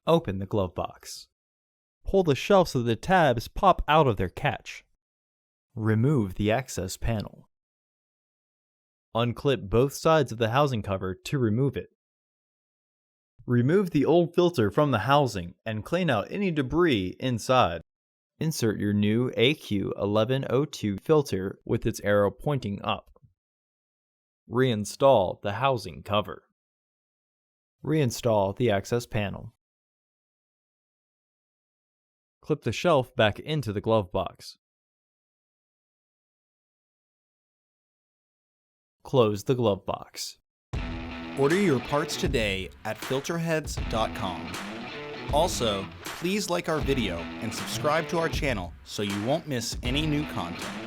Open the glove box. Pull the shelf so the tabs pop out of their catch. Remove the access panel. Unclip both sides of the housing cover to remove it. Remove the old filter from the housing and clean out any debris inside. Insert your new AQ1102 filter with its arrow pointing up. Reinstall the housing cover. Reinstall the access panel. Clip the shelf back into the glove box. Close the glove box. Order your parts today at filterheads.com. Also, please like our video and subscribe to our channel so you won't miss any new content.